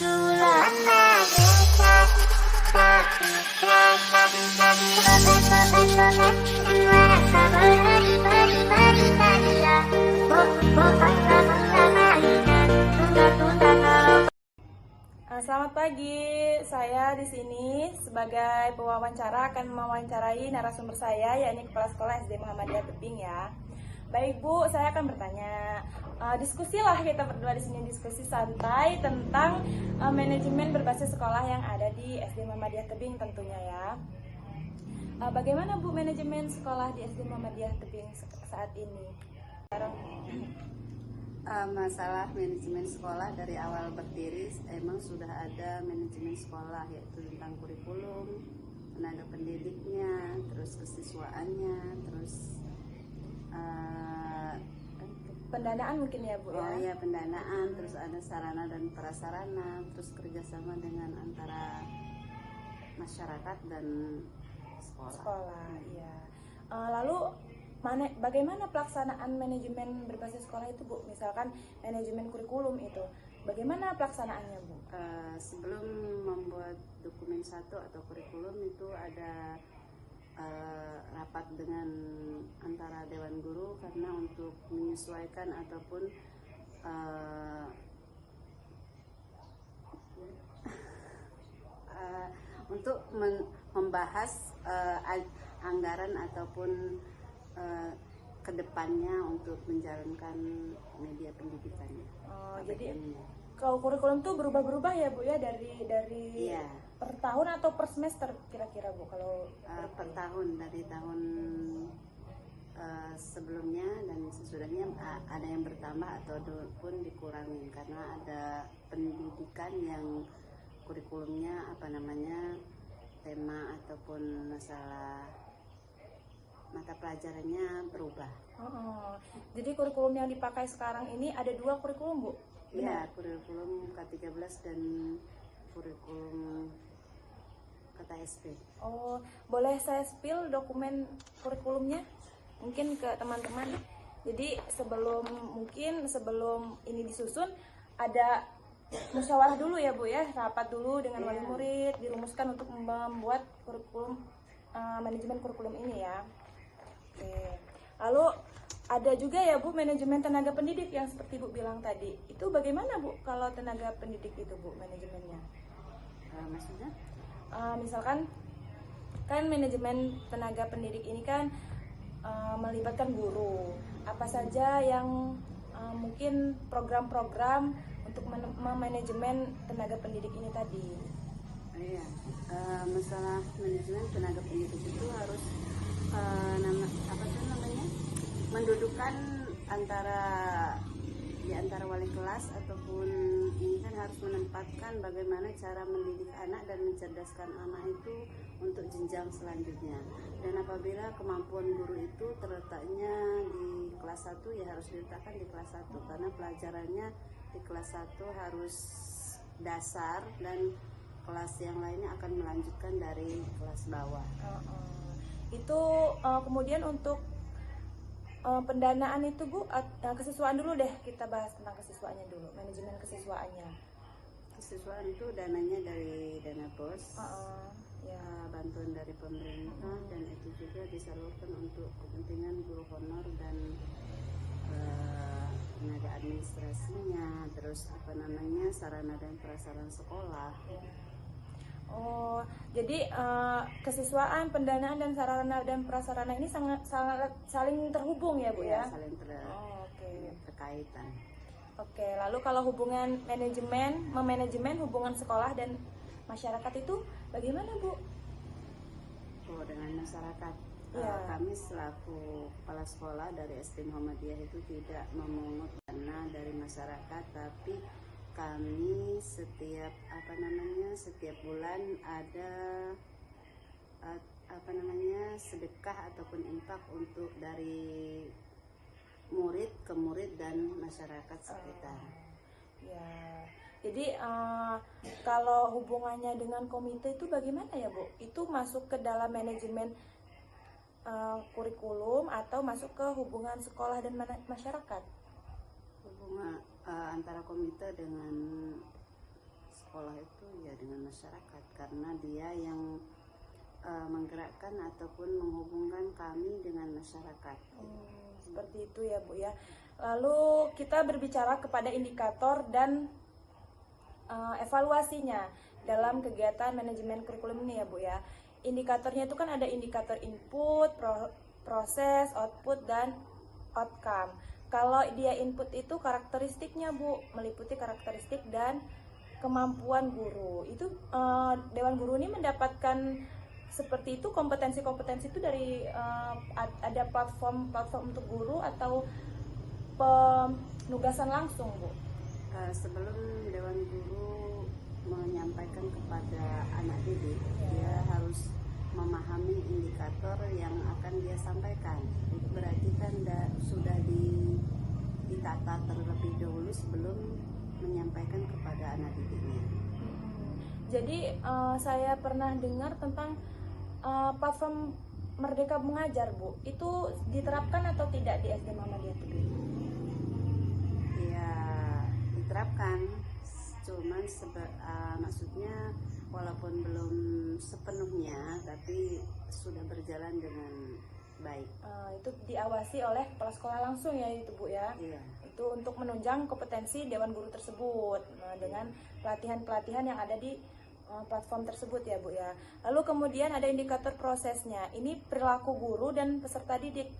Selamat pagi, saya di sini sebagai pewawancara akan mewawancarai narasumber saya, yakni Kepala Sekolah SD Muhammadiyah Tebing ya. Baik Bu, saya akan bertanya. Diskusilah kita berdua di sini, diskusi santai tentang manajemen berbasis sekolah yang ada di SD Muhammadiyah Tebing tentunya ya. Bagaimana Bu manajemen sekolah di SD Muhammadiyah Tebing saat ini? Masalah manajemen sekolah dari awal berdiri emang sudah ada manajemen sekolah, yaitu tentang kurikulum, tenaga pendidiknya, terus kesiswaannya, terus pendanaan mungkin ya Bu ya? Oh ya, pendanaan, terus ada sarana dan prasarana, terus kerjasama dengan antara masyarakat dan sekolah. Iya. Lalu bagaimana pelaksanaan manajemen berbasis sekolah itu Bu? Misalkan manajemen kurikulum itu, bagaimana pelaksanaannya Bu? Sebelum membuat dokumen satu atau kurikulum itu ada rapat dengan antara Dewan Guru karena untuk menyesuaikan ataupun untuk membahas anggaran ataupun kedepannya untuk menjalankan media pendidikannya. Jadi kalau kurikulum tuh berubah-berubah ya Bu ya dari iya, per tahun atau per semester kira-kira Bu kalau per tahun, dari tahun sebelumnya dan sesudahnya ada yang bertambah ataupun dikurangi karena ada pendidikan yang kurikulumnya tema ataupun masalah mata pelajarannya berubah. Jadi kurikulum yang dipakai sekarang ini ada 2 kurikulum Bu? Iya, kurikulum K13 dan kurikulum KTSP. Boleh saya spill dokumen kurikulumnya mungkin ke teman-teman. Jadi sebelum ini disusun ada musyawarah dulu ya Bu ya, rapat dulu dengan wali murid, dirumuskan untuk membuat kurikulum manajemen kurikulum ini ya. Oke. Lalu ada juga ya Bu manajemen tenaga pendidik yang seperti Bu bilang tadi. Itu bagaimana Bu kalau tenaga pendidik itu Bu manajemennya? Maksudnya? Misalkan kan manajemen tenaga pendidik ini kan melibatkan guru. Apa saja yang mungkin program-program untuk manajemen tenaga pendidik ini tadi? Iya, masalah manajemen tenaga pendidik itu harus mendudukkan di antara wali kelas ataupun ini kan harus menempatkan bagaimana cara mendidik anak dan mencerdaskan anak itu untuk jenjang selanjutnya. Dan apabila kemampuan guru itu terletaknya di kelas 1 ya harus diletakkan di kelas 1 karena pelajarannya di kelas 1 harus dasar dan kelas yang lainnya akan melanjutkan dari kelas bawah. Itu kemudian untuk pendanaan itu Bu, kesiswaan dulu deh, kita bahas tentang kesiswaannya dulu, manajemen kesiswaannya. Kesiswaan itu dananya dari dana BOS, bantuan dari pemerintah, dan itu juga disalurkan untuk kepentingan guru honor dan tenaga administrasinya, terus sarana dan prasarana sekolah. Jadi kesiswaan, pendanaan dan sarana dan prasarana ini sangat saling terhubung ya Bu ya? Saling terkaitan. Oke, lalu kalau hubungan memanajemen hubungan sekolah dan masyarakat itu bagaimana Bu? Dengan masyarakat, kami selaku kepala sekolah dari SD Muhammadiyah itu tidak memungut dana dari masyarakat, tapi kami setiap bulan ada sedekah ataupun infak untuk dari murid ke murid dan masyarakat sekitar. Jadi kalau hubungannya dengan komite itu bagaimana ya Bu? Itu masuk ke dalam manajemen kurikulum atau masuk ke hubungan sekolah dan masyarakat? Hubungan antara komite dengan sekolah sekolah itu ya dengan masyarakat, karena dia yang menggerakkan ataupun menghubungkan kami dengan masyarakat. Seperti itu ya Bu ya. Lalu kita berbicara kepada indikator dan evaluasinya dalam kegiatan manajemen kurikulum ini ya Bu ya. Indikatornya itu kan ada indikator input, proses, output, dan outcome. Kalau dia input itu karakteristiknya Bu, meliputi karakteristik dan kemampuan guru. Itu Dewan Guru ini mendapatkan seperti itu, kompetensi-kompetensi itu dari ada platform untuk guru atau penugasan langsung Bu? Sebelum Dewan Guru menyampaikan kepada anak didik, dia harus memahami indikator yang akan dia sampaikan. Itu berarti kan sudah ditata terlebih dahulu sebelum menyampaikan kepada anak didiknya. Jadi saya pernah dengar tentang platform Merdeka Mengajar Bu, itu diterapkan atau tidak di SD Muhammadiyah Teguh? Ya diterapkan, cuman maksudnya walaupun belum sepenuhnya, tapi sudah berjalan dengan baik. Itu diawasi oleh kepala sekolah langsung ya itu Bu ya? Iya. Itu untuk menunjang kompetensi Dewan Guru tersebut dengan pelatihan-pelatihan yang ada di platform tersebut ya Bu ya. Lalu kemudian ada indikator prosesnya. Ini perilaku guru dan peserta didik.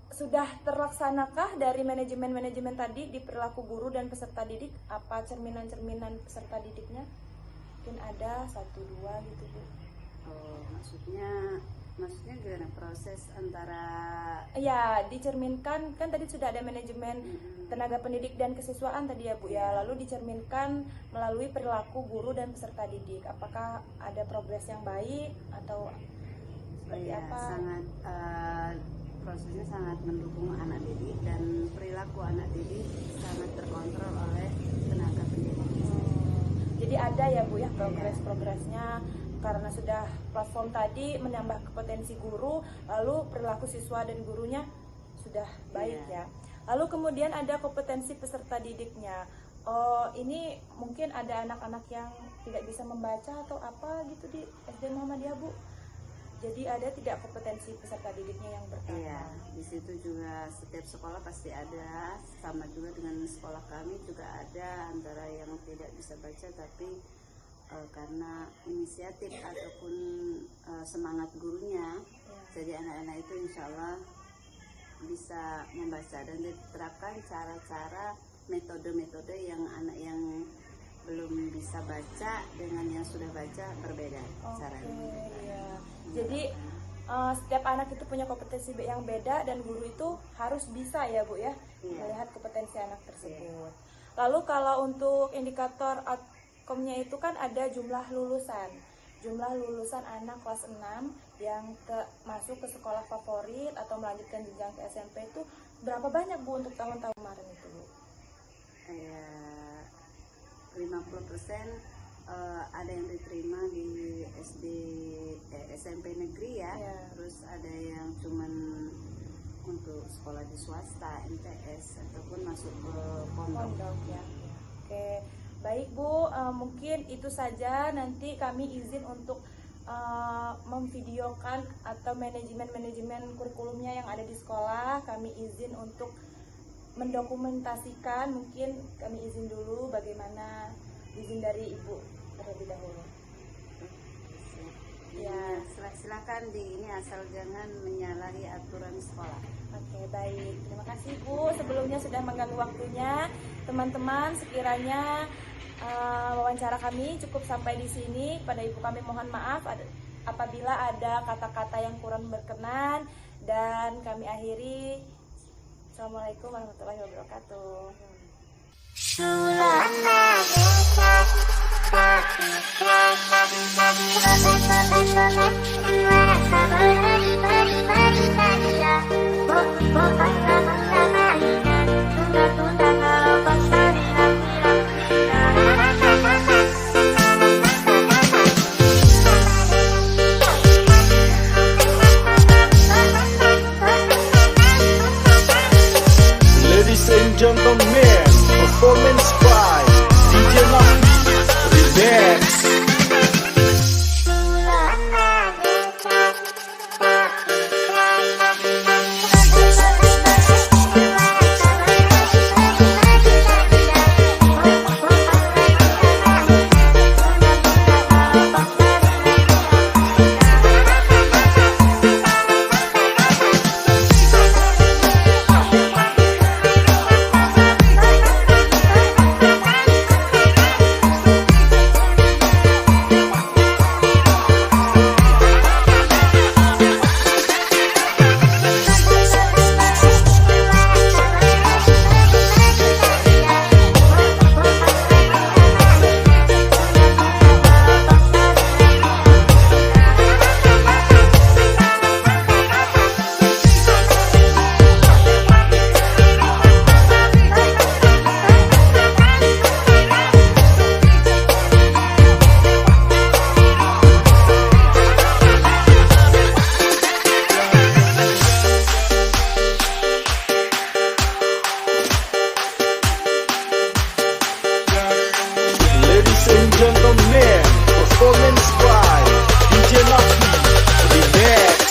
Sudah terlaksanakah dari manajemen tadi di perilaku guru dan peserta didik? Apa cerminan-cerminan peserta didiknya? Mungkin ada 1, 2 gitu Bu. Maksudnya gimana proses antara? Ya, dicerminkan kan tadi sudah ada manajemen tenaga pendidik dan kesiswaan tadi ya Bu ya. Lalu dicerminkan melalui perilaku guru dan peserta didik. Apakah ada progres yang baik atau seperti apa? Prosesnya sangat mendukung anak didik dan perilaku anak didik sangat terkontrol oleh tenaga pendidik. Jadi ada ya Bu ya progresnya, karena sudah platform tadi menambah kompetensi guru, lalu perilaku siswa dan gurunya sudah baik ya. Lalu kemudian ada kompetensi peserta didiknya. Ini mungkin ada anak-anak yang tidak bisa membaca atau apa gitu di SD Muhammadiyah Bu. Jadi ada tidak kompetensi peserta didiknya yang bertambah? Iya, di situ juga setiap sekolah pasti ada, sama juga dengan sekolah kami juga ada antara yang tidak bisa baca tapi karena inisiatif ataupun semangat gurunya, jadi anak-anak itu insya Allah bisa membaca dan diterapkan cara-cara metode-metode yang anak yang belum bisa baca dengan yang sudah baca berbeda caranya. Iya. Jadi setiap anak itu punya kompetensi yang beda dan guru itu harus bisa ya Bu ya melihat kompetensi anak tersebut. Lalu kalau untuk indikator outcome-nya itu kan ada jumlah lulusan. Jumlah lulusan anak kelas 6 yang masuk ke sekolah favorit atau melanjutkan jenjang ke SMP itu berapa banyak Bu untuk tahun-tahun kemarin itu Bu? 50% ada yang diterima di SMP negeri ya. Terus ada yang cuman untuk sekolah di swasta, MTS ataupun masuk ke pondok ya. Oke, baik Bu, mungkin itu saja. Nanti kami izin untuk memvideokan atau manajemen kurikulumnya yang ada di sekolah. Kami izin untuk mendokumentasikan, mungkin kami izin dulu bagaimana izin dari Ibu terlebih dahulu. Ya, silakan ini asal jangan menyalahi aturan sekolah. Oke, baik. Terima kasih Bu sebelumnya sudah mengganggu waktunya. Teman-teman, sekiranya wawancara kami cukup sampai di sini. Pada Ibu kami mohon maaf apabila ada kata-kata yang kurang berkenan, dan kami akhiri. Assalamualaikum warahmatullahi wabarakatuh. Ladies and gentlemen, performance by DJ Nafisa. gentlemen, performance by DJ Lucky Remix.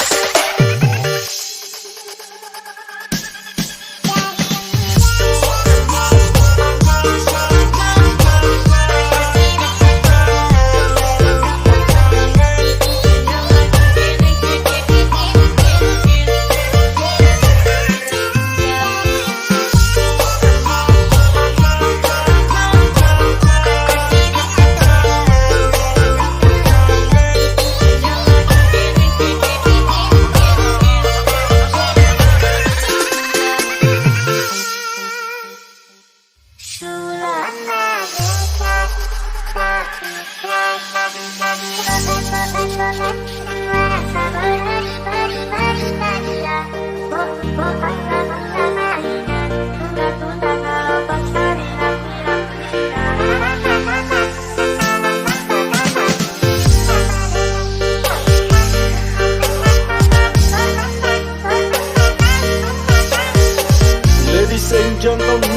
Ladies and gentlemen,